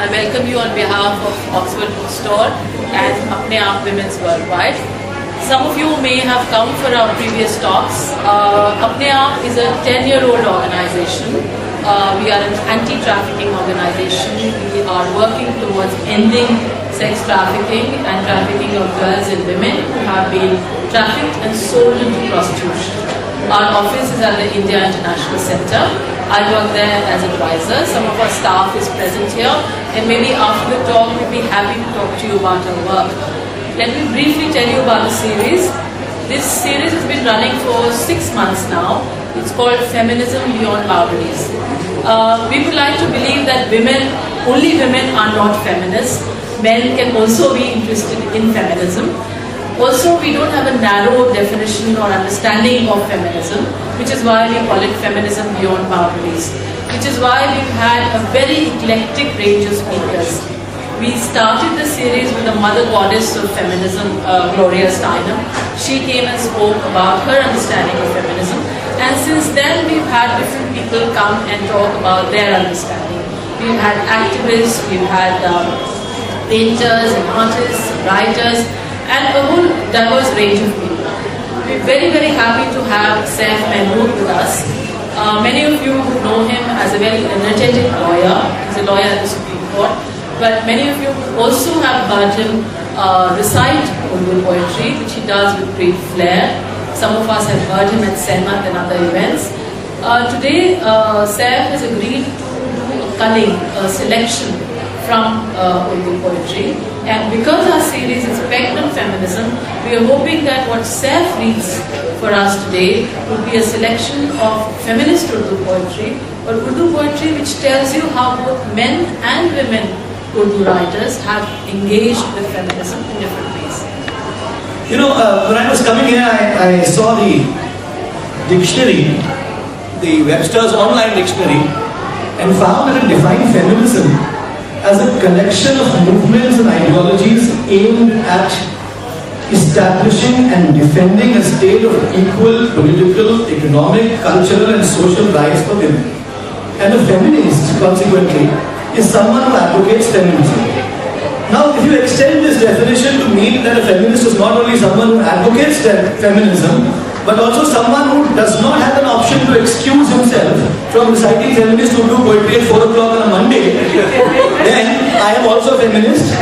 I welcome you on behalf of Oxford Bookstore and Apne Aap Women's Worldwide. Some of you may have come for our previous talks. Apne Aap is a 10-year-old organization. We are an anti-trafficking organization. We are working towards ending sex trafficking and trafficking of girls and women who have been trafficked and sold into prostitution. Our office is at the India International Center. I work there as advisor. Some of our staff is present here, and maybe after the talk we'll be happy to talk to you about our work. Let me briefly tell you about the series. This series has been running for 6 months now. It's called Feminism Beyond Boundaries. We would like to believe that only women are not feminists. Men can also be interested in feminism. Also, we don't have a narrow definition or understanding of feminism, which is why we call it Feminism Beyond Boundaries, which is why we've had a very eclectic range of speakers. We started the series with the mother goddess of feminism, Gloria Steinem. She came and spoke about her understanding of feminism, and since then we've had different people come and talk about their understanding. We've had activists, we've had painters and artists, writers, and a whole diverse range of people. We're very, very happy to have Saif Mahmood with us. Many of you would know him as a very energetic lawyer. He's a lawyer at the Supreme Court. But many of you also have heard him recite Urdu poetry, which he does with great flair. Some of us have heard him at Senmat and other events. Today, Saif has agreed to do a culling, a selection from Urdu poetry, and because our series is pegged on feminism, we are hoping that what Saif reads for us today will be a selection of feminist Urdu poetry, or Urdu poetry which tells you how both men and women Urdu writers have engaged with feminism in different ways. You know, when I was coming here, I saw the dictionary, the Webster's online dictionary, and found that it defined feminism as a collection of movements and ideologies aimed at establishing and defending a state of equal political, economic, cultural and social rights for women. And a feminist, consequently, is someone who advocates feminism. Now, if you extend this definition to mean that a feminist is not only someone who advocates feminism, but also someone who does not have an option to excuse himself from reciting feminist Urdu poetry at 4 o'clock on a Monday, then I am also a feminist,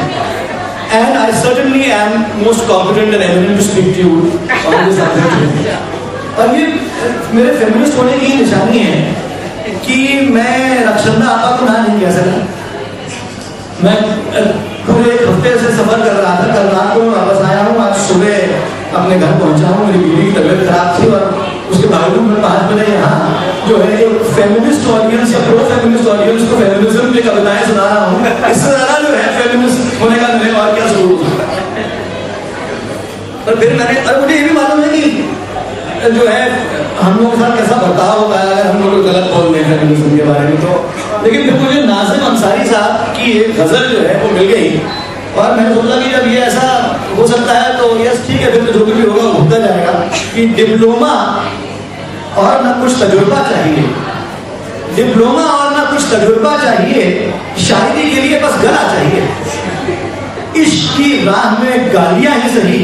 and I certainly am most competent and eminent to speak to you on this opportunity. और ये मेरे feminist होने की निशानी है कि मैं रक्षंदा आपा को ना नहीं कह सका. मैं पूरे एक हफ्ते से सफर कर रहा था. कल रात को वापस आया हूँ. आज सुबह अपने घर पहुंचा हूँ. मेरी बीवी की तबीयत खराब थी और उसके बावजूद मैं 5 बजे यहाँ जो है एक फेमिनिस्ट ऑडियंस या प्रो फेमिनिस्ट ऑडियंस को फेमिनिज्म की कविताएं सुना रहा हूँ. इससे ज़्यादा जो है फेमिनिस्ट होने का मेरे और क्या सबूत है. और फिर मुझे ये भी मालूम है कि जो है हम लोगों के साथ कैसा बर्ताव होता है अगर हम लोग गलत बोल रहे हैं फेमिनिज्म के बारे में. तो लेकिन फिर मुझे नाज़िम अंसारी साहब की एक गज़ल जो है वो मिल गई और मैंने सोचा कि जब ये ऐसा हो सकता है तो यस ठीक है, फिर तो जो भी होगा होता जाएगा. कि डिप्लोमा और ना कुछ तजुर्बा चाहिए, डिप्लोमा और ना कुछ तजुर्बा चाहिए, शायरी के लिए बस गला चाहिए. इश्क की राह में गालियां ही सही,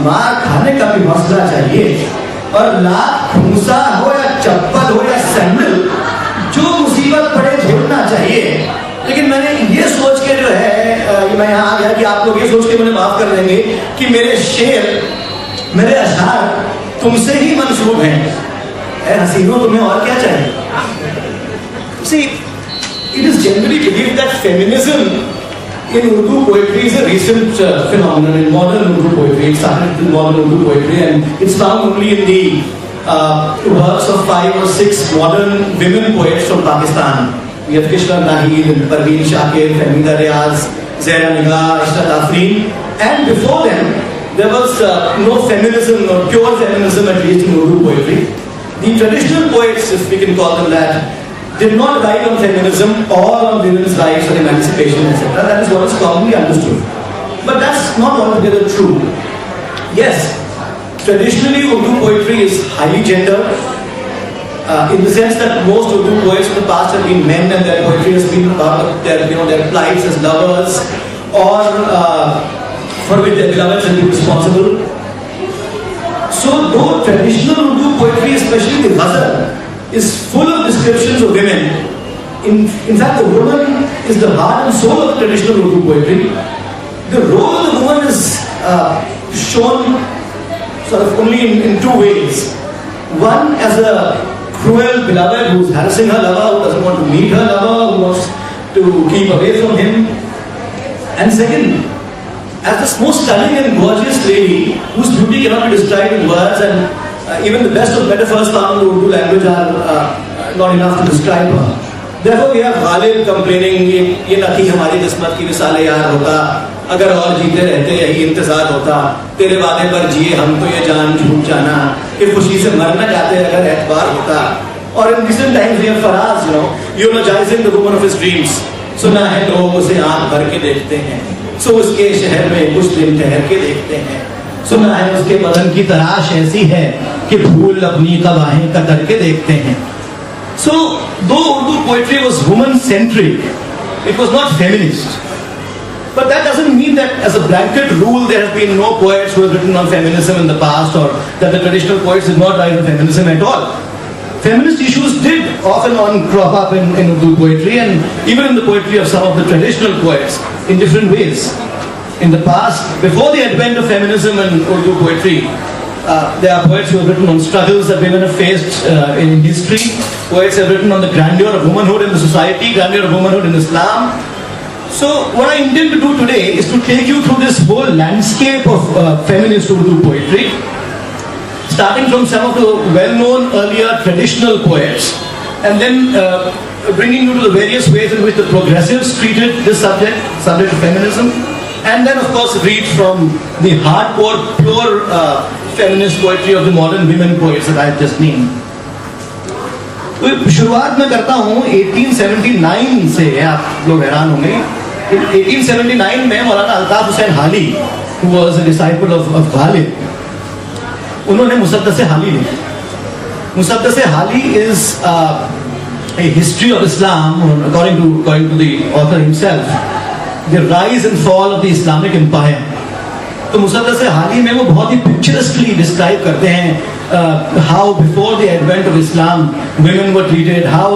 मार खाने का भी हौसला चाहिए. और लाख खूंसा हो या चप्पल हो या सैंडल, जो मुसीबत पड़े झेलना चाहिए. लेकिन मैंने ये सोच के जो है मैं यहाँ आ गया कि आप लोग ये सोच के मुझे माफ कर देंगे कि मेरे शेर, मेरे अशार तुमसे ही मंसूब हैं. ऐ हसीनों, तुम्हें और क्या चाहिए? See, it is generally believed that feminism in Urdu poetry is a recent phenomenon in modern Urdu poetry. It started in modern Urdu poetry and it's found only in the works of 5 or 6 modern women poets from Pakistan. We have Kishna Nahid, Parveen Shakir, Fahmida Riaz, Zaira Nigah, Ishrat Afreen, and before them there was no feminism or pure feminism, at least in Urdu poetry. The traditional poets, if we can call them that, did not write on feminism or on women's rights or emancipation, etc. That is what is commonly understood. But that's not altogether true. Yes, traditionally Urdu poetry is highly gendered. in the sense that most Urdu poets in the past have been men, and their poetry has been about their plights as lovers, or for which their beloveds have been responsible. So, though traditional Urdu poetry, especially the ghazal, is full of descriptions of women, in fact, the woman is the heart and soul of the traditional Urdu poetry. The role of the woman is shown sort of only in two ways. One, as a cruel beloved who's harassing her lover, who doesn't want to meet her lover, who wants to keep away from him. And second, as this most stunning and gorgeous lady whose beauty cannot be described in words, and even the best of metaphors found in the Urdu language are not enough to describe her. Therefore, we have Ghalib complaining, ये न थी हमारी किस्मत की विसाले यार होता, अगर और जीते रहते यही इंतजार होता, तेरे वादे पर जिए हम तो ये जान झूठ जाना, कि खुशी से मरना चाहते अगर एतबार होता. Or in recent times we have Faraz, eulogizing the woman of his dreams. सुना है लोग उसे आंख भर के देखते हैं, सो उसके शहर में कुछ दिन ठहर के देखते हैं. सुना है उसके बदन की तराश ऐसी है कि फूल अपनी कवाहें कतर के देखते हैं. So, though Urdu poetry was woman-centric, it was not feminist. But that doesn't mean that as a blanket rule there have been no poets who have written on feminism in the past, or that the traditional poets did not write on feminism at all. Feminist issues did off and on crop up in Urdu poetry, and even in the poetry of some of the traditional poets in different ways. In the past, before the advent of feminism and Urdu poetry, there are poets who have written on struggles that women have faced in history. Poets have written on the grandeur of womanhood in the society, grandeur of womanhood in Islam. So what I intend to do today is to take you through this whole landscape of feminist Urdu poetry, starting from some of the well-known earlier traditional poets, and then bringing you to the various ways in which the progressives treated this subject of feminism, and then of course read from the hardcore, pure feminist poetry of the modern women poets that I have just named. तो शुरुआत में करता हूँ 1879 से. आप लोग हैरान होंगे, 1879 में मौलाना अल्ताफ हुसैन हाली, who was a disciple of Ghalib, उन्होंने मुसद्दस हाली लिखा. मुसद्दस हाली is a history of Islam, according to the author himself, the rise and fall of the Islamic empire. तो मुसद्दस हाली में वो बहुत ही पिक्चरस्टली डिस्क्राइब करते हैं how before the advent of Islam women were treated, how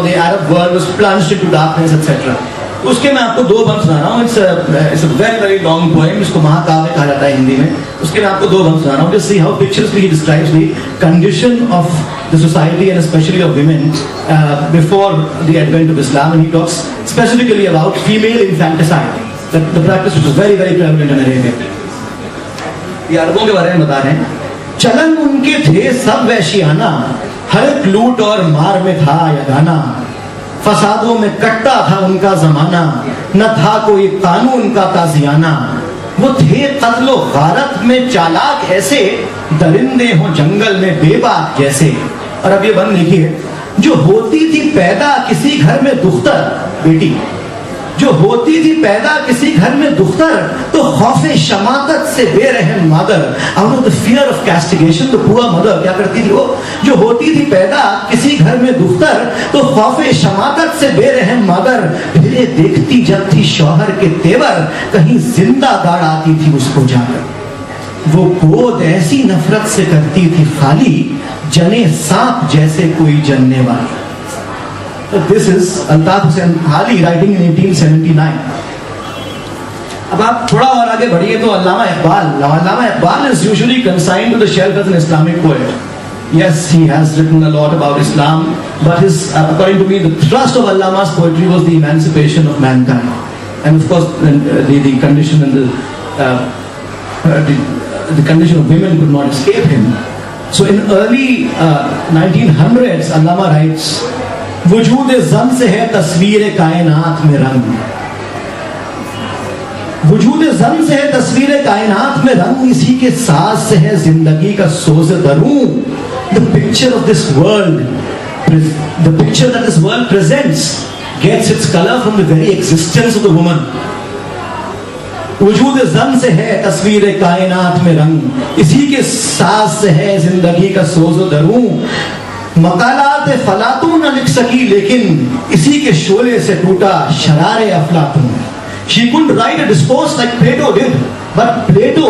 the Arab world was plunged into darkness, etc. उसके मैं आपको दो बंद सुना रहा हूँ. It's a very very long poem, इसको महाकाव्य कहा जाता है हिंदी में. उसके मैं आपको दो बंद सुना रहा हूँ. Just see how picturesquely he describes the condition of the society and especially of women before the advent of Islam, and he talks specifically about female infanticide, the practice which was very very prevalent in Arabia. ये अरबों के बारे में बता रहे हैं. चलन उनके थे सब वैशियाना, हर एक लूट और मार में था यगाना, फसादों में कट्टा था उनका जमाना, न था कोई कानून का ताजियाना. वो थे कत्लो गारत में चालाक ऐसे, दरिंदे हो जंगल में बेबाक जैसे. और अब ये बंद देखिए, जो होती थी पैदा किसी घर में दुख्तर, बेटी जो होती थी पैदा किसी घर में दुख्तर, तो खौफे शमाकत से बेरहम मादर, out of the fear of castigation, तो पुअर मदर क्या करती थी वो, जो होती थी पैदा किसी घर में दुख्तर, तो खौफे शमाकत से बेरहम मादर, फिरे देखती जब थी शौहर के तेवर, कहीं जिंदा गाड़ आती थी उसको जाकर. वो गोद ऐसी नफरत से करती थी खाली, जने सांप जैसे कोई जनने वाला. So this is Altaf Hussain Hali writing in 1879. अब आप थोड़ा और आगे बढ़िए तो अल्लामा Iqbal is usually consigned to the shelf as an Islamic poet. Yes, he has written a lot about Islam, but according to me, the thrust of Allama's poetry was the emancipation of mankind, and of course the condition and the condition of women could not escape him. So in early 1900s, Allama writes, वजूद ज़न से है तस्वीर कायनात में रंग, वजूद ज़न से है तस्वीर कायनात में रंग, इसी के साथ से है जिंदगी का Soz दरूं. The picture of this world, the picture that this world presents, gets its color from the very existence of the woman. वजूद ज़न से है तस्वीर कायनात में रंग, इसी के साथ से है जिंदगी का सोज़ दरूं. मकालात फलातून न लिख सकी, लेकिन इसी के शोले से टूटा शरारे अफलातून. She couldn't write a discourse like Plato did, but Plato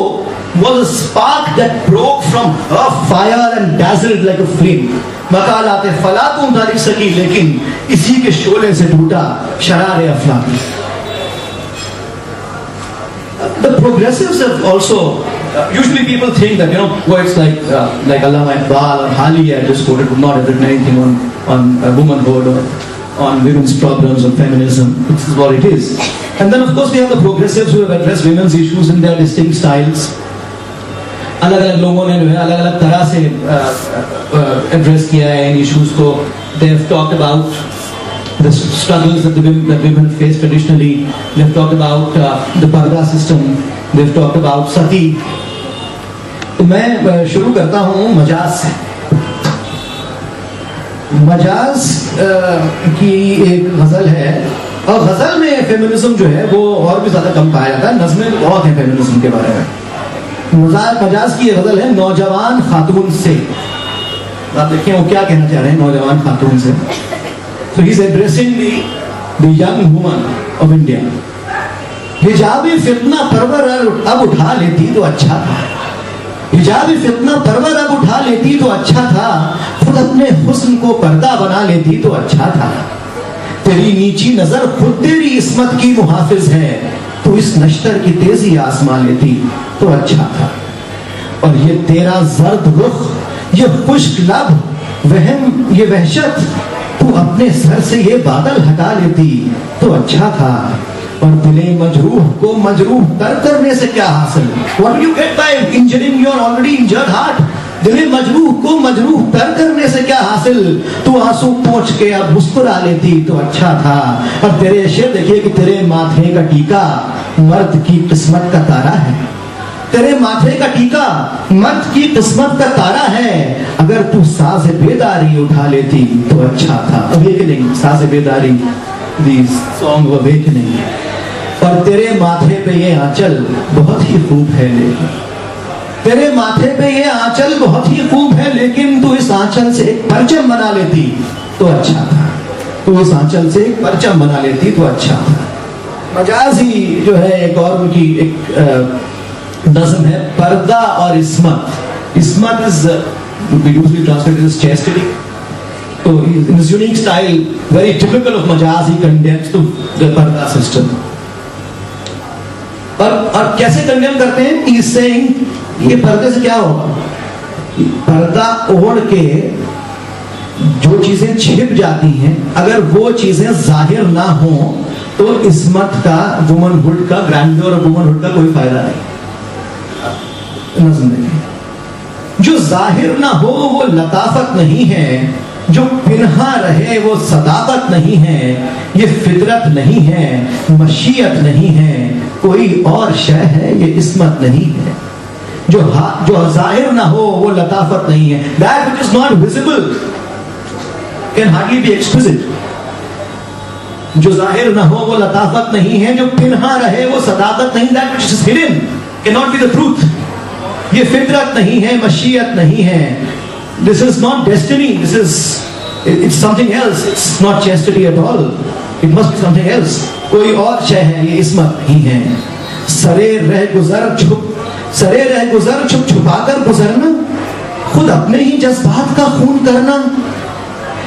was a spark that broke from her fire and dazzled like a flame. मकालात फलातून न लिख सकी, लेकिन इसी के शोले से टूटा शरारे अफलातून. The progressives have also, usually people think that, poets like Allama Iqbal or Hali, I just quoted, would not have written anything on womanhood or on women's problems or feminism. This is what it is. And then of course we have the progressives who have addressed women's issues in their distinct styles. अलग-अलग लोगों ने जो है अलग-अलग तरह से address किया है इन इश्यूज को. They have talked about the struggles that women face traditionally. They've talked about the parda system. They've talked about sati. तो मैं शुरू करता हूँ मजाज से. मजाज की एक गजल है, और गजल में फेमिनिज्म जो है वो और भी ज्यादा कम पाया जाता है. नज़में तो बहुत है फेमिनिज्म के बारे में. मजाज की ये गजल है नौजवान खातून से. आप देखिए वो क्या कहना चाह रहे हैं नौजवान खातून से. So he's addressing the young woman of India. हिजाबी फितना परवर अब उठा लेती तो अच्छा था. हिजाबी फितना परवर अब उठा लेती तो अच्छा था. खुद अपने हुस्न को पर्दा बना लेती तो अच्छा था. तेरी नीची नजर खुद तेरी इस्मत की मुहाफिज है. तो इस नश्तर की तेजी आसमा लेती तो अच्छा था. और ये तेरा जर्द रुख, ये खुश्क लब, वहम, ये वहशत, तू अपने सर से ये बादल हटा लेती तो अच्छा था. और दिले मजरूह को मजरूह तर करने से क्या हासिल. What do you get by injuring your already injured heart? दिले मजरूह को मजरूह तर करने से क्या हासिल. तू आंसू पोंछ के अब मुस्कुरा लेती तो अच्छा था. और तेरे शेर देखिए कि तेरे माथे का टीका मर्द की किस्मत का तारा है. तेरे माथे का टीका मर्द की किस्मत का तारा है. अगर तू साज़ बेदारी उठा लेती तो अच्छा था. अवेकनिंग, साज़ बेदारी, दी सॉन्ग ऑफ अवेकनिंग. और तेरे माथे पे ये आंचल बहुत ही खूब है, लेकिन तेरे माथे पे ये आंचल बहुत ही खूब है, लेकिन तू इस आंचल से एक परचम बना लेती तो अच्छा था. तू इस आंचल से एक परचम बना लेती तो अच्छा था. मजाजी जो है एक और उनकी एक नज़म है पर्दा और इस्मत. इस्मत is usually translated as chastity. So in his unique style, very typical of Majaz, he condemns to the पर्दा system. और कैसे कंडेम करते हैं? He is saying ये पर्दे से क्या होगा. पर्दा ओढ़ के जो चीजें छिप जाती हैं, अगर वो चीजें जाहिर ना हो तो इस्मत का, वुमनहुड का, ग्रैंडर और वुमनहुड का कोई फायदा नहीं. जो जाहिर ना हो वो लताफत नहीं है. जो पिन्हा रहे वो सदाकत नहीं है. ये फितरत नहीं है, मशीयत नहीं है, कोई और शय है, ये इस्मत नहीं है. जो जाहिर ना हो वो लताफत नहीं है. That which is not visible can hardly be exquisite. जो जाहिर ना हो वो लताफत नहीं है. जो पिन्हा रहे वो सदाकत नहीं. That which is hidden cannot be the truth. ये फितरत नहीं है, मशीयत नहीं है. This is not destiny. It's something else. It's not chastity at all. It must be something else. कोई और शय है, ये इस्मत नहीं है. सरे रह गुजर छुप छुपाकर गुजरना, खुद अपने ही जज्बात का खून करना.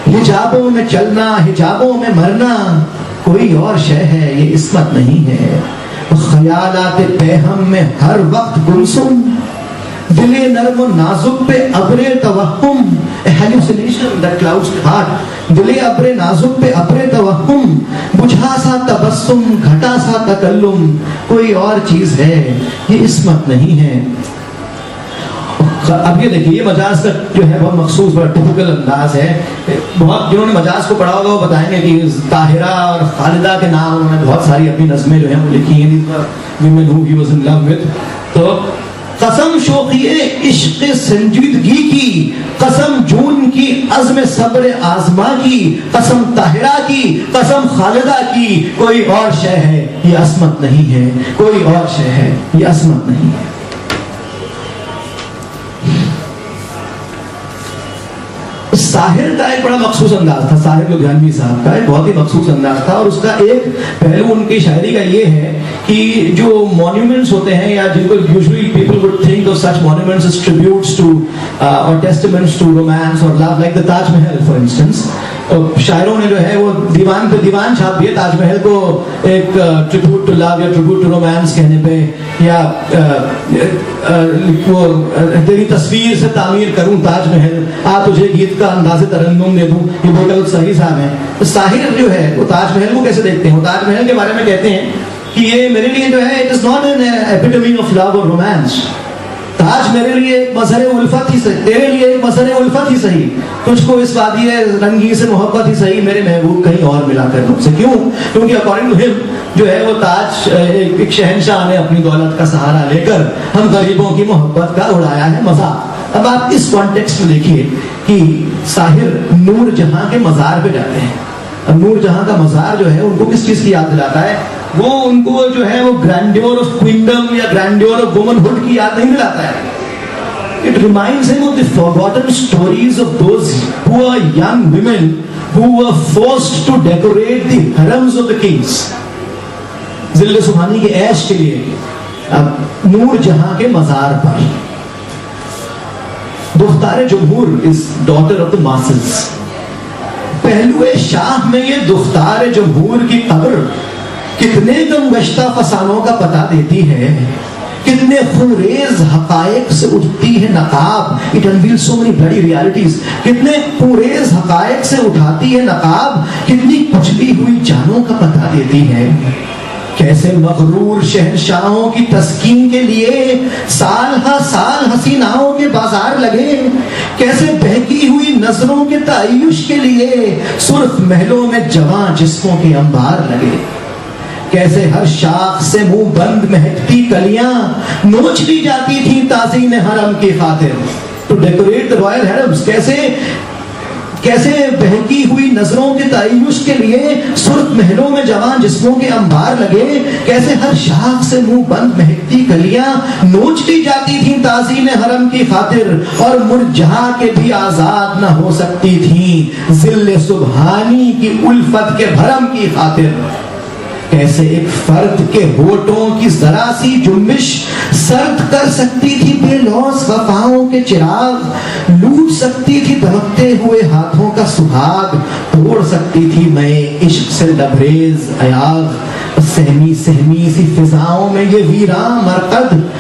हिजाबों में चलना, हिजाबों में मरना, कोई और शय है, ये इस्मत नहीं है. ख्यालात बेहम में हर वक्त गुमसुम, दिले नर्म नाजुक पे अबरे तवहुम, hallucination that clouds the heart. दिले अबरे नाजुक पे अबरे तवहुम, बुझा सा तबस्सुम, घटा सा तकल्लुम, कोई और चीज है, ये इस्मत नहीं है. अब ये देखिए, ये मजाज का जो है बहुत मखसूस, बड़ा टिपिकल अंदाज है. बहुत जिन्होंने मजाज को पढ़ा होगा वो बताएंगे कि ताहिरा और खालिदा के नाम उन्होंने बहुत सारी अपनी नज़में जो है वो लिखी हैं, women who he was in love with. तो कसम शोखिए इश्क संजीदगी की, कसम जून की, अज़्म सब्र आज़मा की, कसम ताहिरा की, कसम खालिदा की, कोई और शय है, ये अस्मत नहीं है. कोई और शय है, ये अस्मत नहीं है. साहिर का एक बड़ा मखसूस अंदाज था, साहिर लुधियानवी साहब का एक बहुत ही मखसूस अंदाज था, और उसका एक पहलू उनकी शायरी का ये है कि जो मॉन्यूमेंट्स होते हैं या जिनको usually people would think of such monuments as tributes to और टेस्टामेंट्स टू रोमांस और love, like the Taj Mahal for instance, शायरों ने जो है वो दीवान पे दीवान छाप दिए ताजमहल को एक ट्रिब्यूट टू लव या ट्रिब्यूट टू रोमांस कहने पे, या वो तेरी तस्वीर से तामीर करूं ताजमहल, आ तुझे गीत का अंदाज़े तरन्नुम दे दूं, ये बहुत सही साहब है। तो साहिर जो है वो ताजमहल को कैसे देखते हैं? वो ताजमहल के बारे में कहते हैं कि ये मेरे लिए जो है it is not an epitome of love और रोमांस, ताज मेरे लिए एक मसरे उल्फत ही सही, तेरे लिए एक मसरे उल्फत ही सही, तुझको इस वादी रंगी से मोहब्बत ही सही, मेरे महबूब कहीं और मिला कर मुझसे। क्यों? क्योंकि अकॉर्डिंग टू हिम जो है वो ताज एक शहंशाह ने अपनी दौलत का सहारा लेकर हम गरीबों की मोहब्बत का उड़ाया है मजा। अब आप इस कॉन्टेक्स्ट में देखिए कि साहिर नूर जहां के मजार पे जाते हैं। अब नूर जहां का मजार जो है उनको किस चीज की याद दिलाता है? वो उनको जो है वो ग्रैंड्योर ऑफ क्विंगडम या ग्रैंड्योर ऑफ वुमनहुड की याद नहीं दिलाता है। It reminds him of the forgotten stories of those poor young women who were forced to decorate the harems of the kings, जिल्ले सुहानी के ऐश के लिए। अब नूर जहां के मजार पर दुख्तार जमहूर is daughter of the masses. पहलुए शाह में ये दुख्तार जमहूर की कब्र कितने गमगश्ता फसानों का पता देती है, कितने खुरेज हकायक से उठती है नकाब। It unveils so many bloody realities. कितने खुरेज हकायक से उठाती है नकाब, कितनी कुचली हुई जानों का पता देती है। कैसे मगरूर शहंशाहों की तस्कीन के लिए साल हा साल हसीनाओं के बाजार लगे, कैसे बहकी हुई नजरों के तायुश के लिए सुर्ख महलों में जवां जिस्मों के अंबार लगे, कैसे हर शाख से मुंह बंद महकती कलियां नोच ली जाती थी ताज़ीन हरम की खातिर टू डेकोरेट द रॉयल हरम्स। कैसे बहकी हुई नजरों के तायुश के लिए सुर्ख महलों में जवान जिस्मों के अंबार लगे, कैसे हर शाख से मुंह बंद महकती कलियां नोच ली जाती थी ताज़ीन हरम की खातिर, और मुरझा के भी आजाद न हो सकती थी जिल्ले सुबहानी की उल्फत के भरम की खातिर। कैसे एक फर्द के होठों की जरा सी जुम्बिश सर्द कर सकती थी बेलौस वफाओं के चिराग, लूट सकती थी दमकते हुए हाथों का सुहाग, तोड़ सकती थी मैं इश्क से लबरेज अयाग। सहमी सहमी सी फिजाओं में ये वीरा मरकद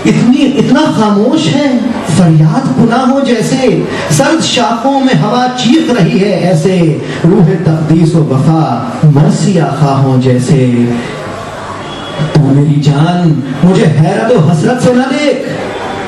इतना खामोश है, फरियाद गुनाहों जैसे सर्द शाखों में हवा चीख रही है, ऐसे रूह तकदीस व वफा मरसिया खाहों जैसे। तू मेरी जान मुझे हैरत व हसरत से ना देख,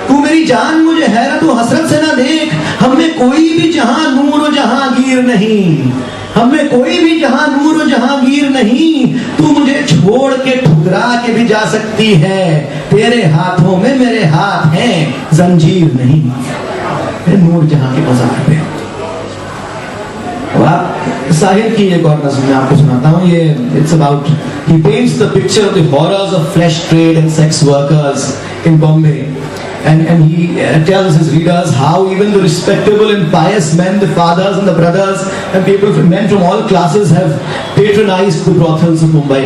तू मेरी जान मुझे हैरत व हसरत से ना देख, हमें कोई भी जहां नूर व जहांगीर नहीं, हमें कोई भी जहां नूर व जहांगीर नहीं, तू मुझे छोड़ के ठुकरा के भी जा सकती है, तेरे हाथों में मेरे हाथ हैं जंजीर नहीं। नूर जहां के मजार पे साहिर की एक और नज़्म मैं आपको सुनाता हूँ। ये it's about he paints the picture of the horrors of flash trade and sex workers in Bombay, and he tells his readers how even the respectable and pious men, the fathers and the brothers and people, men from all classes have patronized the brothels of Mumbai.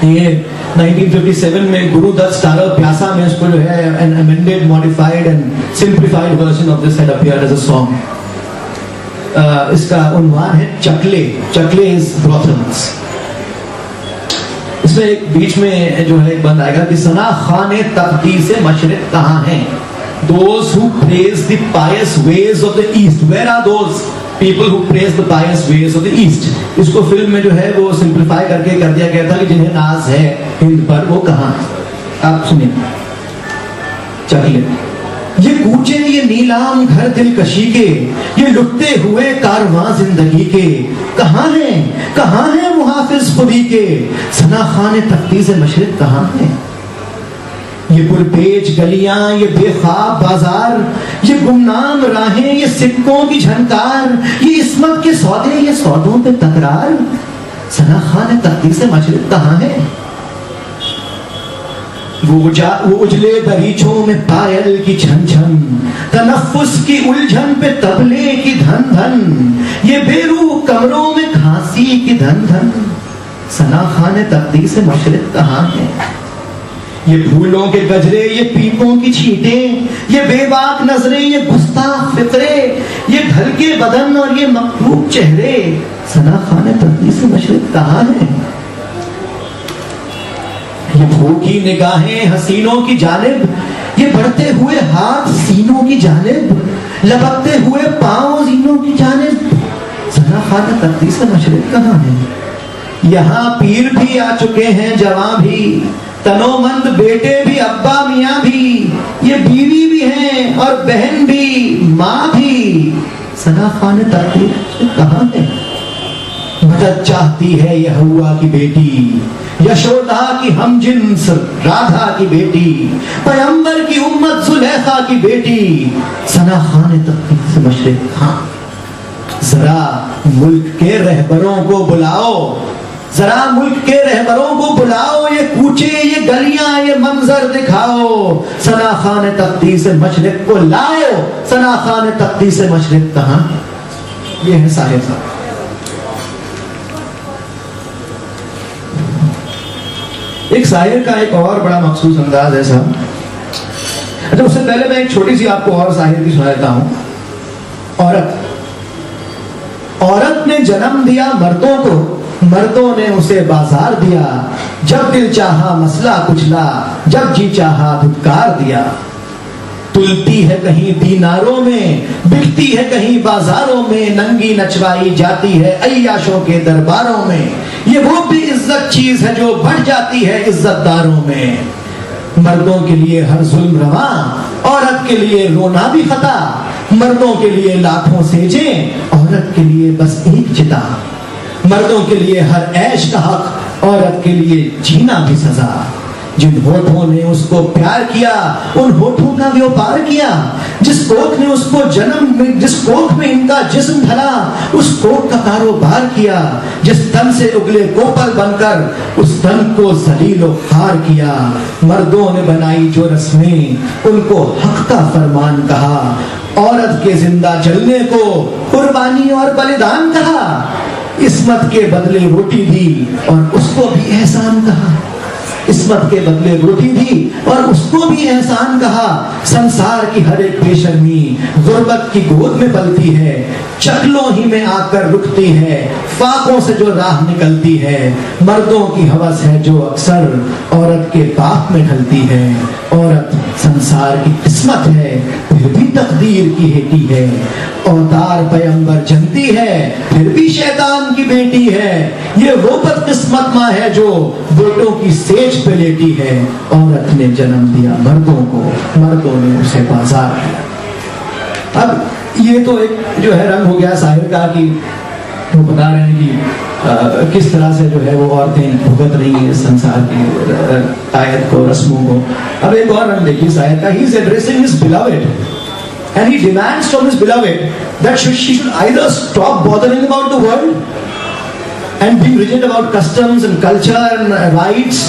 ये 1957 में Gurudatt starrer प्यासा में इसको जो है an amended, modified and simplified version of this had appeared as a song. इसका उन्वान है चकले, चकले is brothels. इसमें एक बीच में जो है एक बंद आएगा कि सना खाने तकदीर से मशरिक कहाँ हैं? Those who praise the pious ways of the east. Where are those people who praise the pious ways of the east? इसको फिल्म में जो है वो सिंप्लीफाई करके कर दिया गया था कि जिन्हें नाज है हिंद पर वो कहाँ? आप सुनिए चकले। ये कूचे ये नीलाम घर दिलकशी के, ये लुटते हुए कारवां जिंदगी के, कहाँ हैं मुहाफिज खुदी के, सना खाने तख्ती से मशरिक कहाँ है? ये पुरपेच गलियां, ये बेखाब बाजार, ये गुमनाम राहें, ये सिक्कों की झनकार, ये इस्मत के सौदे, ये सौदों पे तकरार, सना खाने तख्ती से मशरिक कहाँ है? वो उजले दरीचों में पायल की छन छन, तनफ्फुस की उलझन पे तबले की धन धन, ये बेरूह कमरों में खांसी की धन धन, सना खाने तकदीर से मशरिक कहाँ है? ये फूलों के गजरे, ये पीपों की छींटें, ये बेबाक नजरें, ये गुस्ताख फिक्रे, ये ढलके बदन और ये मकरूब चेहरे, सना खाने तकदीर से मशरिक कहाँ है? ये भूखी निगाहें हसीनों की जानिब, ये बढ़ते हुए हाथ सीनों की जानिब, लपकते हुए पांव जीनों की जानिब, सना खाने तकदीर से मशरिक कहाँ है? यहाँ पीर भी आ चुके हैं, जवां भी, तनोमंद बेटे भी, अब्बा मियाँ भी, ये बीवी भी हैं और बहन भी, माँ भी, सना खाने तकदीर कहाँ है? मदद चाहती है यहोवा की बेटी, यशोदा की हमजिन्स राधा की बेटी, पैगंबर की उम्मत सुलेखा की बेटी, सना खाने तकदीर से मशरिक कहाँ? जरा मुल्क के रहबरों को बुलाओ, जरा मुल्क के रहबरों को बुलाओ, ये कूचे, ये गलियां, ये मंजर दिखाओ, सना खाने तकदीर से मशरिक को लाओ, सना खाने तकदीर से मशरिक कहाँ? ये है साहिब साहब। एक शायर का एक और बड़ा मखसूस अंदाज है साहब। अच्छा, उससे पहले मैं एक छोटी सी आपको और शायर की सुना देता हूं। औरत ने जन्म दिया मर्दों को, मर्दों ने उसे बाजार दिया, जब दिल चाहा मसला कुचला, जब जी चाहा धुतकार दिया। तुलती है कहीं दीनारों में, बिकती है कहीं बाजारों में, नंगी नचवाई जाती है अय्याशों के दरबारों में, ये वो भी इज्जत चीज है जो बढ़ जाती है इज्जतदारों में। मर्दों के लिए हर जुल्म रवा, औरत के लिए रोना भी खता, मर्दों के लिए लाखों सेजें, औरत के लिए बस एक चिता। मर्दों के लिए हर ऐश का हक, औरत के लिए जीना भी सजा। जिन होठों ने उसको प्यार किया, उन होठों का व्यापार किया, जिस कोख ने उसको जन्म में, जिस कोख में इनका जिस्म ढला, उस कोख का कारोबार किया। जिस तन से उगले कोपल बनकर उस तन को जलील और खार किया। मर्दों ने बनाई जो रस्में, उनको हक का फरमान कहा, औरत के जिंदा जलने को कुर्बानी और बलिदान कहा। इस्मत के बदले रोटी दी और उसको भी एहसान कहा, इस्मत के बदले रोटी दी और उसको भी एहसान कहा। संसार की हर एक बेशर्मी गुर्बत की गोद में पलती है, शक्लों ही में आकर रुकती है, फाकों से जो राह निकलती है। मर्दों की हवस है जो अक्सर औरत के पाप में ढलती है। औरत संसार की किस्मत है, फिर भी तकदीर की हेटी है। अवतार पैगंबर जनती है, फिर भी शैतान की बेटी है। ये वो बदकिस्मत माँ है जो बेटों की सेज पे लेटी है। औरत ने जन्म दिया मर्दों को, मर्दों ने उसे बाजार किया। अब ये तो एक जो है रंग हो गया शायर का कि वो बता रहे हैं कि किस तरह से जो है वो औरतें भुगत रही हैं इस संसार की आयत को, रस्मों को। अब एक और रंग देखिए शायर का, he is addressing his beloved and he demands from his beloved that she should either stop bothering about the world and be rigid about customs and culture and rights,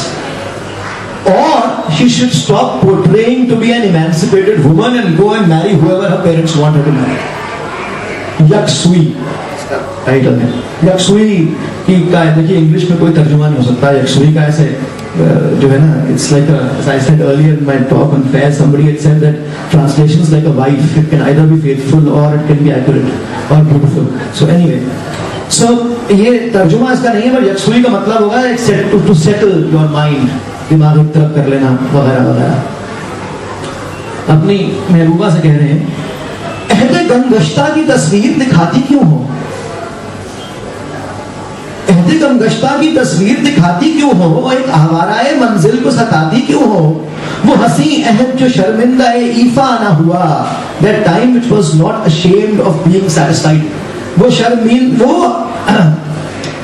or she should stop portraying to be an emancipated woman and go and marry whoever her parents want her to marry. Yak Sui title है। yak Sui की का देखिए English में कोई तर्जुमा नहीं हो सकता। yak Sui का ऐसे जो है ना, it's like as I said earlier in my talk on fair, somebody had said that translation is like a wife, it can either be faithful or it can be accurate or beautiful. So anyway, so ये तर्जुमा इसका नहीं है, पर yak Sui का मतलब होगा to settle your mind, दिमाग एक तरफ कर लेना वगैरह वगैरह। अपनी महबूबा से कह रहे हैं, अहद गमगश्ता की तस्वीर दिखाती क्यों हो, अहद गमगश्ता की तस्वीर दिखाती क्यों हो, एक आवाराए मंजिल को सताती क्यों हो। वो हंसी अहद जो शर्मिंदा ईफा ना हुआ, that time which was not ashamed of being satisfied,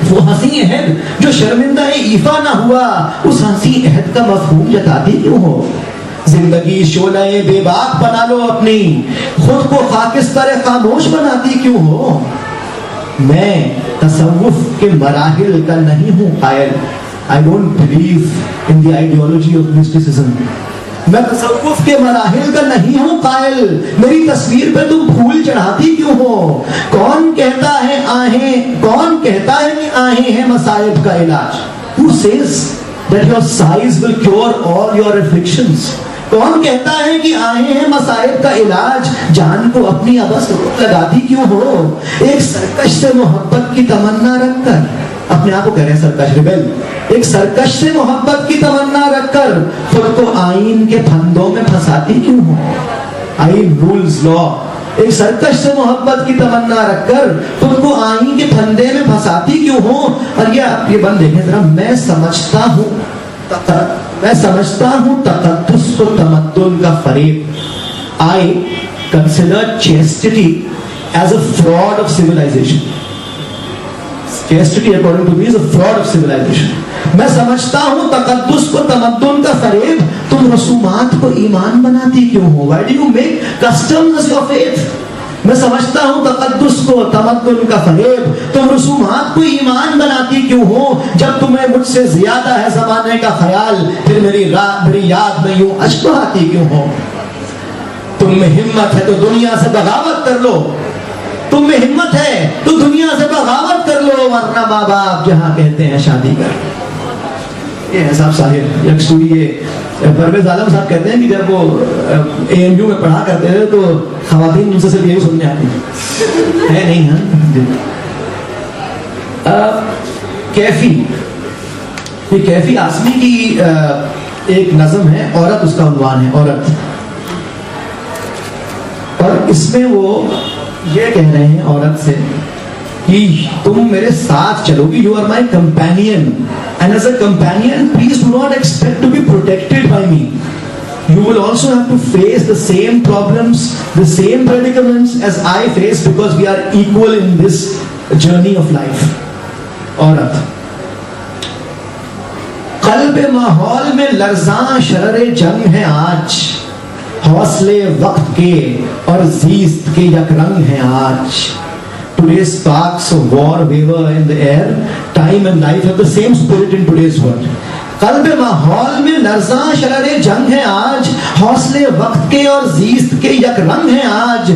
वो हंसी अहद जो शर्मिंदा ईफा ना हुआ, उस हंसी अहद का मफहूम जताती क्यों हो। जिंदगी शोले बेबाक बना लो अपनी, खुद को खाकिस्तार खामोश बनाती क्यों हो। मैं तसव्वुफ के मराहिल का नहीं हूँ कायल, I don't believe in the ideology of mysticism. मैं तसव्वुफ के मराहिल का नहीं हूं कायल, मेरी तस्वीर पे तुम फूल चढ़ाती क्यों हो? कौन कहता है आहें, कौन कहता है कि आहें हैं मसाइब का इलाज? Who says that your sighs will cure all your afflictions? कौन कहता है कि आहें हैं मसाइब का इलाज? जान को अपनी अबस लगाती क्यों हो? एक सरकश से मोहब्बत की तमन्ना रखकर, अपने आप को कह रहे हैं सरकश रिबेल, एक सरकश से मोहब्बत की तमन्ना रखकर खुद को आईन के फंदों में फंसाती क्यों हो? आईन रूल्स लॉ, एक सरकश से मोहब्बत की तमन्ना रखकर खुद को आईन के फंदे में फंसाती क्यों हो? और ये बंद देखें जरा, मैं समझता हूँ तकद्दुस को तमद्दुन का फरेब। I consider chastity as a fraud of civilisation. Chastity according to me is a fraud of civilization. मैं समझता हूँ तकद्दुस को तमद्दुन का फरेब, तुम रसूमात को ईमान बनाती क्यों हो? Why do you make customs your faith? मैं समझता हूँ तकद्दुस को तमद्दुन का फरेब, तुम रसूमात को ईमान बनाती क्यों हो? जब तुम्हें मुझसे ज्यादा है ज़माने का ख्याल, फिर मेरी याद में यूं अश्क बहाती क्यों हो? तुम में हिम्मत है तो दुनिया से बगावत कर लो, तुम में हिम्मत है तो दुनिया से बगावत कर लो, वरना माँ बाप जहाँ कहते हैं शादी कर। ये है साहब साहिर यकसूरी, ये परवेज आलम साहब कहते हैं कि जब वो AMU में पढ़ा करते थे तो खवातीन उनसे सिर्फ यही सुनने आती है नहीं? हाँ, कैफी, ये कैफी आसमी की एक नज़म है, औरत उसका उन्वान है, औरत। और इसमें वो ये कह रहे हैं औरत से कि तुम मेरे साथ चलोगी, you are my companion, and as a companion please do not expect to be protected by me. You will also have to face the same problems, the same predicaments as I face, because we are equal in this journey of life. औरत क़ल्ब माहौल में लर्ज़ां शररे जंग है आज, हौसले वक्त के और जीस्त के यकरंग हैं आज. Today's sparks of war waver in the air. Time and life have the same spirit in today's world. क़ल्ब माहौल में लर्ज़ां शररे जंग है आज, हौसले वक्त के और जीस्त के यकरंग हैं आज.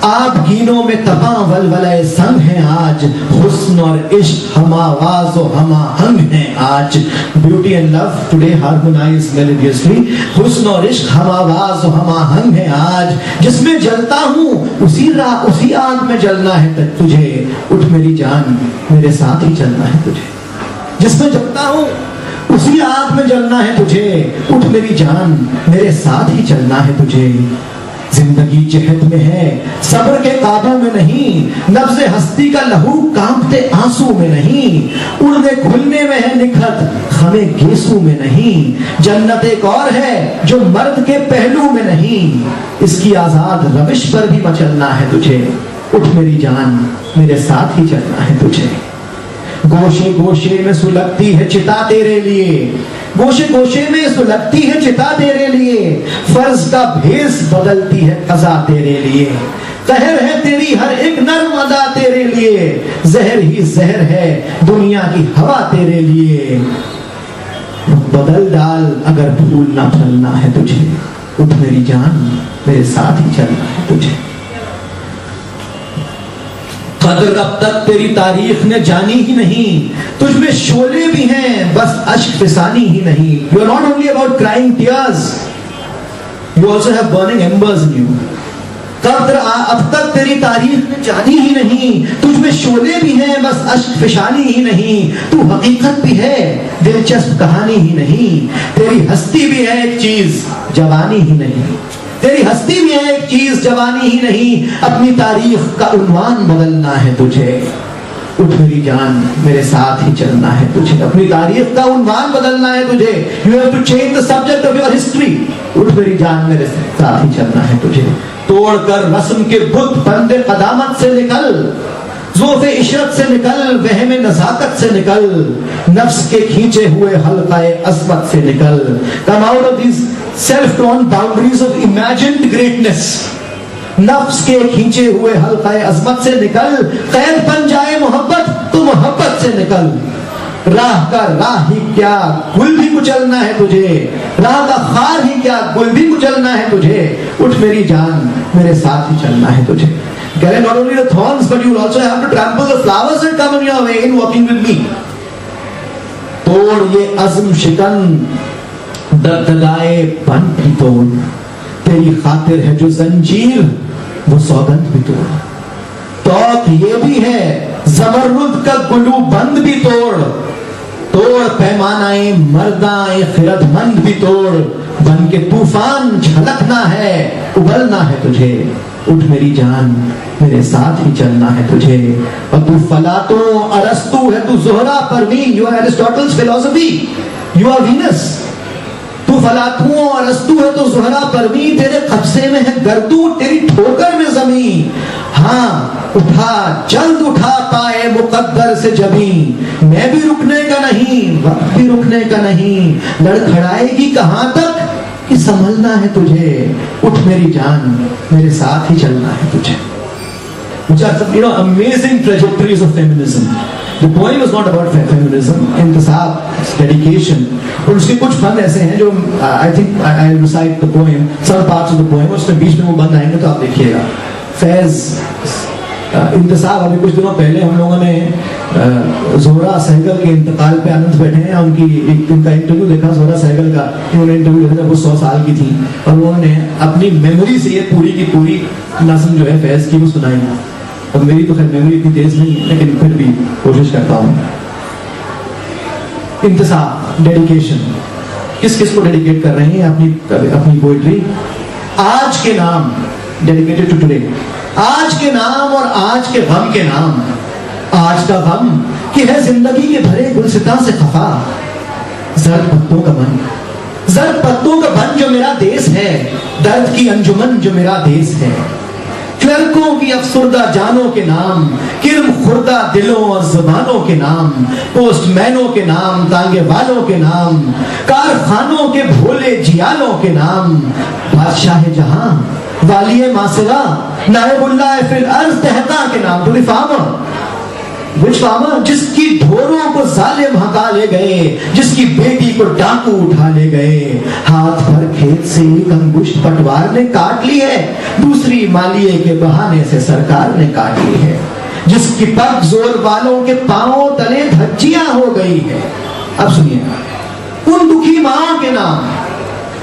आप गीनों में तपा वलवले संग हैं आज, हुस्न और इश्क हम आवाज़ और हम आहंग हैं आज. Beauty and love today harmonize melodiously, हुस्न और इश्क हम आवाज़ और हम आहंग हैं आज. जिसमें जलता हूँ उसी आग में जलना है तुझे, उठ मेरी जान मेरे साथ ही चलना है तुझे. जिसमें जलता हूँ उसी आग में जलना है तुझे, उठ मेरी जान मेरे साथ ही चलना है तुझे. जिंदगी जहद में है सब्र के काबू में नहीं, नब्ज़े हस्ती का लहू कांपते आंसू में नहीं. उड़ने खुलने में है निखत हमें गेसू में नहीं. जन्नत एक और है जो मर्द के पहलू में नहीं, इसकी आजाद रविश पर भी मचलना है तुझे. उठ मेरी जान मेरे साथ ही चलना है तुझे. गोशे गोशे में सुलगती है चिता तेरे लिए, गोशे गोशे में सुलगती है चिता तेरे लिए. फर्ज का भेस बदलती है कज़ा तेरे लिए. कहर है तेरी हर एक नर्म अदा तेरे लिए, जहर ही जहर है दुनिया की हवा तेरे लिए. बदल डाल अगर भूल ना चलना है तुझे, उठ मेरी जान मेरे साथ ही चलना है तुझे. कदर अब तक तेरी तारीख ने जानी ही नहीं, तुझ में शोले भी हैं बस अश्क फिसानी ही नहीं. You are not only about crying tears, you also have burning embers in you. कदर अब तक तेरी तारीख ने जानी ही नहीं, तुझ में शोले भी हैं बस अश्क फिसानी ही नहीं. तू हकीकत भी है दिलचस्प कहानी ही नहीं, तेरी हस्ती भी है एक चीज जवानी ही नहीं. तेरी हस्ती भी है एक चीज जवानी ही नहीं. अपनी तारीख का उन्वान बदलना है तुझे, उठ मेरी जान मेरे साथ ही चलना है तुझे. अपनी तारीख का उन्वान बदलना है तुझे. You have to change the subject of your history. उठ मेरी जान मेरे साथ ही चलना है तुझे. तोड़कर रस्म के बुत बंदे कदामत से निकल, ज़ोफ़े इशरत से निकल, वहमे नज़ाकत से निकल, नफ्स के खींचे हुए हल्क़ाए अज़मत से निकल. Come out of these self-drawn boundaries of imagined greatness. नफ्स के खींचे हुए हल्क़ाए अज़मत से निकल. क़ैद बन जाए मोहब्बत तो मोहब्बत से निकल. राह का राह ही क्या गुल भी कुचलना है तुझे, राह का खार ही क्या गुल भी कुचलना है तुझे, उठ मेरी जान मेरे साथ ही चलना है तुझे। कह रहे not only the thorns but you will also have to trample the flowers that come on your way in walking with me। तोड़ ये अज़्म शिकन दगदगाए बन भी तोड़, तेरी खातिर है जो जंजीर वो सौगंध भी तोड़। तौक ये भी है ज़मर्रुद का गुलू बंद भी तोड़, तोड़ पैमानाए मर्दाए खिरदमंद भी तोड़, बन के तूफान झलकना है उबलना है तुझे, उठ मेरी जान मेरे साथ ही चलना है तुझे। और तू फलातों अरस्तु है, तू ज़ोहरा परवीन, you are Aristotle's philosophy, you are Venus. तू फलातुओं और अरस्तु है तो ज़ोहरा परवीन, तेरे कब्जे में है गर्दू तेरी ठोकर में जमीन। हाँ उठा जल्द उठा पाए मुकद्दर से जबी, मैं भी रुकने का नहीं वक्त भी रुकने का नहीं, लड़खड़ाएगी कहां तक कि संभलना है तुझे, उठ मेरी जान मेरे साथ ही चलना है तुझे। Which are some, amazing trajectories of feminism. The poem is not about feminism, इंतसाब, dedication, और उसके कुछ फन ऐसे हैं जो I think I recite the poem, some parts of the poem, उसमें बीच में वो बंद आएंगे तो आप देखिएगा। फैज इंतसाब, अभी कुछ दिनों पहले हम लोगों ने ज़ोहरा सहगल के इंतकाल पे आनंद बैठे हैं, उनका इंटरव्यू देखा ज़ोहरा सहगल का। उन्होंने इंटरव्यू देखा जब वो 100 साल की थी और उन्होंने अपनी मेमोरी से ये पूरी की पूरी नज़्म जो है फैज की वो सुनाई। और मेरी तो खैर मेमोरी इतनी तेज नहीं है लेकिन फिर भी कोशिश करता हूँ। इंतसाब, डेडिकेशन, किस किस को डेडिकेट कर रहे हैं अपनी पोएट्री? आज के नाम, डेडिकेटेड टू टुडे, आज के नाम और आज के गम के नाम। आज का गम कि है जिंदगी के भरे गुलसिता से खफा, जर्द पत्तों का मन, जर्द पत्तों का बन जो मेरा देश है, दर्द की अंजुमन जो मेरा देश है। क्लर्कों की अफसुर्दा जानों के नाम, किर्म खुर्दा दिलों और जुबानों के नाम, पोस्टमैनों के नाम, तांगे वालों के नाम, कारखानों के भोले जियालों के नाम। बादशाह जहां वालिए मासरा नायबुल्लाह फिल अर्ज़ तहता के नाम। To the farmer, Which farmer? जिसकी ढोरों को जालिम हका ले गए, जिसकी बेटी को डाकू उठा ले गए, हाथ भर खेत से एक अंगुष्ठ पटवार ने काट ली है, दूसरी मालिये के बहाने से सरकार ने काट ली है, जिसकी पग जोर वालों के पांवों तले धज्जियां हो गई है। अब सुनिए, उन दुखी माओ के नाम,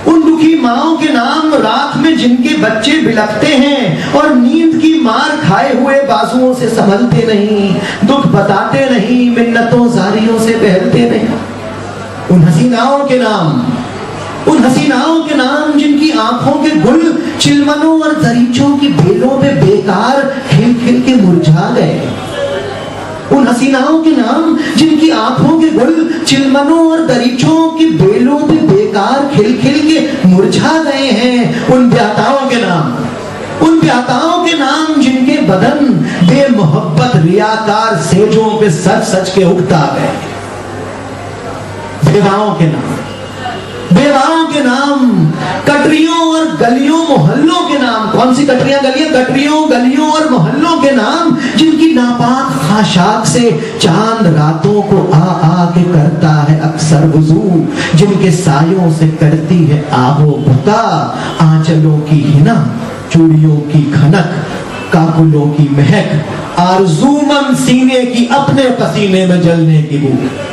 उन दुखी माओ के नाम, रात में जिनके बच्चे बिलखते हैं और नींद की मार खाए हुए बाजुओं से संभलते नहीं, दुख बताते नहीं, मिन्नतों जारियों से बहलते नहीं। उन हसीनाओं के नाम, उन हसीनाओं के नाम जिनकी आंखों के गुल चिलमनों और दरीचों की बेलों पे बेकार खिल खिल के मुरझा गए। उन हसीनाओं के नाम जिनकी आंखों के गुल चिलमनों और दरीचों की बेलों पे बेकार खिल खिल के मुरझा गए हैं। उन ब्याताओं के नाम, उन ब्याताओं के नाम जिनके बदन बेमोहब्बत रियाकार सेजों पे सच सच के उगता गए। बेवाओं के नाम, बेवाओं के नाम, कटरियों और गलियों मोहल्लों के नाम। कौन सी कटरियां गलियां? कटरियों गलियों और मोहल्लों के नाम जिनकी नापाक खाशाक से चांद रातों को आ के करता है अक्सर वुजू, जिनके सायों से करती है आहो भुका, आंचलों की हिना, चूड़ियों की खनक, काकुलों की महक, आरज़ूमन सीने की अपने पसीने में जलने की भूख।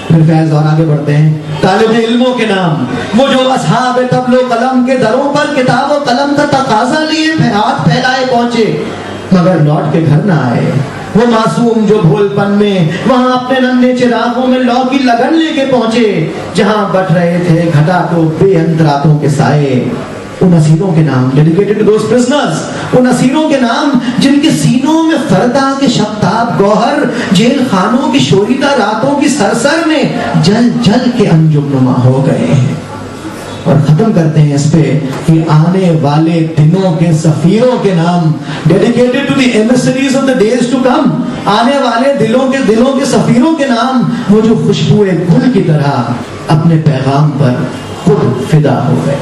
फिर फैज और आगे बढ़ते हैं। तालिब इल्मों के नाम, वो जो असहाब तबलो कलम के दरों पर किताब और कलम का तकाजा लिए हाथ फैलाए पहुंचे मगर लौट के घर ना आए। वो मासूम जो भोलपन में वहां अपने नन्हे चिरागों में लौ की लगन लेके पहुंचे, जहां बट रहे थे घटा तो बेअंत रातों के साए। उन असीरों के नाम, डेडिकेटेड टू दोस प्रिजनर्स, उन असीरों के नाम जिनके सीनों में फरदा के शब्ताब गौहर जेल खानों की शोरीदा रातों की सरसर में जल जल के अंजुमनुमा हो गए हैं। और खत्म करते हैं इस पे कि आने वाले दिनों के सफीरों के नाम, dedicated to the emissaries of the days to come. आने वाले दिनों के सफीरों के नाम, वो जो खुशबुए गुल की तरह अपने पैगाम पर खुद फिदा हो गए।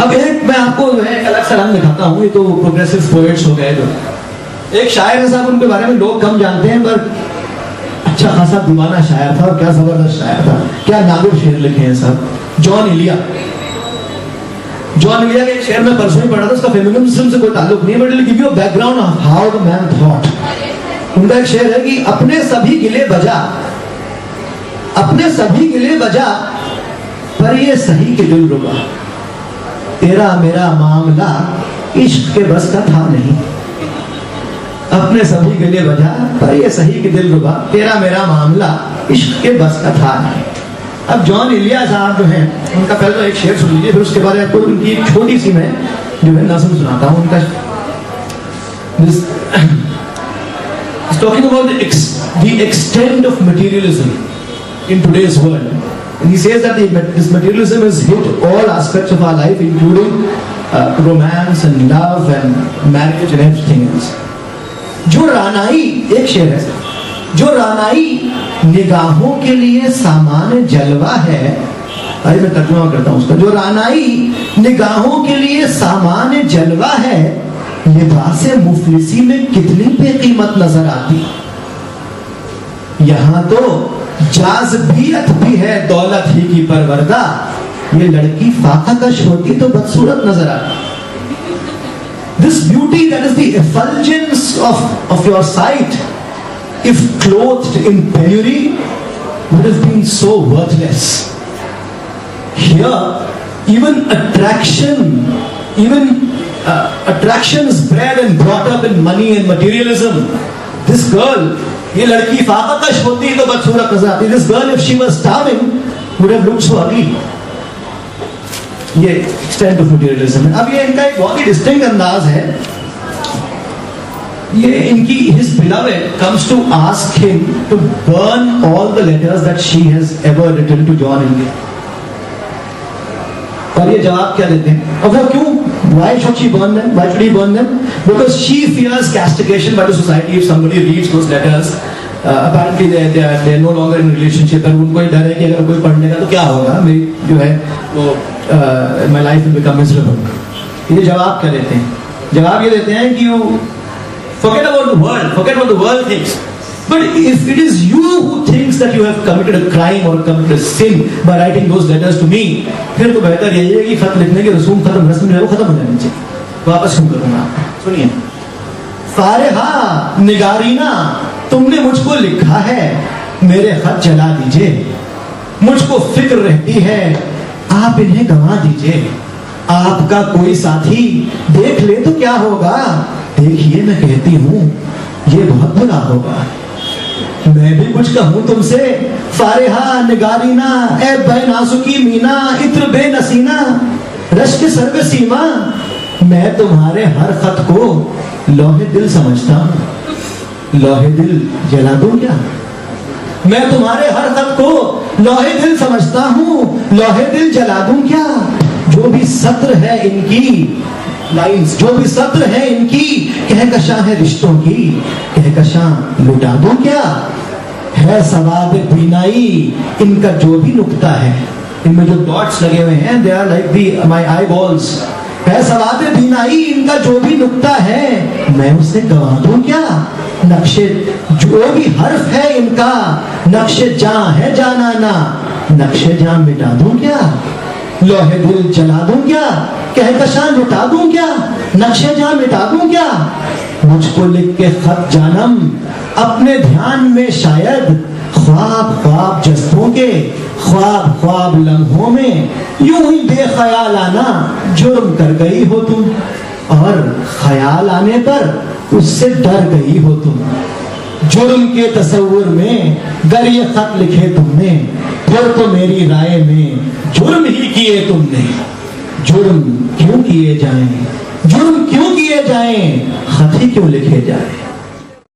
अब एक मैं आपको जो है अलग सा रंग दिखाता हूँ। ये तो प्रोग्रेसिव पोएट्स हो गए जो एक शायर है साहब, उनके बारे में लोग कम जानते हैं, पर अच्छा खासा दीवाना शायर था और क्या जबरदस्त शायर था, क्या नागुर शेर लिखे हैं साहब। जॉन इलिया के एक शेर में परसों ही पढ़ा था, उसका फेमिनिज्म से कोई ताल्लुक नहीं है, but will give you a background of how the man thought. उनका एक शेर है कि अपने सभी गिले बजा, अपने सभी गिले बजा, पर ये सही के दिल रुबा, तेरा मेरा मामला इश्क के बस का था नहीं। अपने सभी गिले बजा, पर ये सही के दिल रुबा, तेरा मेरा मामला इश्क के बस का था नहीं। अब जॉन इलिया साहब जो हैं, उनका पहले तो एक शेर सुन लीजिए, फिर उसके बाद आपको उनकी एक छोटी सी मैं जो है नज़्म सुनाता हूँ। उनका talking about the extent of materialism in today's world, and he says that this materialism has hit all aspects of our life, including romance and love and marriage and everything else. जो रानाई, एक शेर है, जो रानाई निगाहों के लिए सामान्य जलवा है, अरे मैं तर्जुमा करता हूं उसका, जो रानाई निगाहों के लिए सामान्य जलवा है, लिबासे मुफलिसी में कितनी बेकीमत नजर आती। यहां तो जाज़बियत भी है दौलत ही की परवरदा, ये लड़की फाका कश होती तो बदसूरत नजर आती। This beauty that is the effulgence of your sight, if clothed in penury, would have been so worthless. Here, even attraction is bred and brought up in money and materialism. This girl, ये लड़की फाकाकश होती तो बदसूरत नजर आती। This girl, if she was starving, would have looked so ugly. ये extent of materialism है। अब ये इनका एक बहुत ही distinct अंदाज है। ये इनकी his beloved comes to ask him to burn all the letters that she has ever written to John India. और ये जवाब क्या देते हैं? और वो क्यों? Why should she burn them? Why should he burn them? Because she fears castigation by the society if somebody reads those letters. Apparently they are no longer in a relationship, और उनको ये डर है कि अगर कोई पढ़ने का तो क्या होगा, मेरी जो है वो my life will become miserable. ये जवाब क्या देते हैं? जवाब ये देते हैं कि you forget about the world, forget what the world thinks. But if it is you who thinks that you have committed a crime or committed a sin by writing those letters to me, फिर तो बेहतर यही है कि खत लिखने की रस्म जो है वो खत्म हो जानी चाहिए। वापस क्यों करूँगा? सुनिए, फारेहा निगारीना, तुमने मुझको लिखा है, मेरे खत जला दीजिए। मुझको फिक्र रहती है, आप इन्हें गंवा दीजिए। आपका कोई साथी देख ले तो क्या होगा? देखिए मैं कहती हूँ ये बहुत बुरा होगा। मैं भी कुछ कहूँ तुमसे, फारेहा निगारीना, ए बेनासुकी मीना, इत्र बेनसीना, रश्क सर्व सीमा, मैं तुम्हारे हर खत को लोहे दिल समझता हूँ। लोहे दिल जला दूं क्या? मैं तुम्हारे हर खत को लोहे दिल समझता हूँ, लोहे दिल जला दूं क्या? जो भी सत्र है इनकी लाइंस, जो भी सत्र है इनकी कहकशां है रिश्तों की, कहकशां लुटा दूं क्या? है सवाद बीनाई, इनका जो भी नुक्ता है, इनमें जो डॉट्स लगे हुए हैं, they are like the my eyeballs. है सवाद बीनाई, इनका जो भी नुक्ता है, मैं उसे गवा दूं क्या? नक्शे जो भी हर्फ है इनका, नक्शे जां है जानाना, नक्शे जां मिटा दूं क्या? लोहे दिल जला दूं क्या? कहकशां लुटा दूं क्या? नक्शे जां मिटा दूं क्या? मुझको लिख के खत जानम, अपने ध्यान में शायद ख्वाब ख्वाब जज्बों के, ख्वाब ख्वाब लम्हों में यूं ही बेख्याल आना, जुर्म कर गई हो तुम, और ख्याल आने पर उससे डर गई हो तुम। जुर्म के तस्वुर में गर ये खत लिखे तुमने, फिर तो मेरी राय में जुर्म ही किए तुमने। जुर्म क्यों किए जाएं, जुर्म क्यों किए जाएं, खत ही क्यों लिखे जाएं।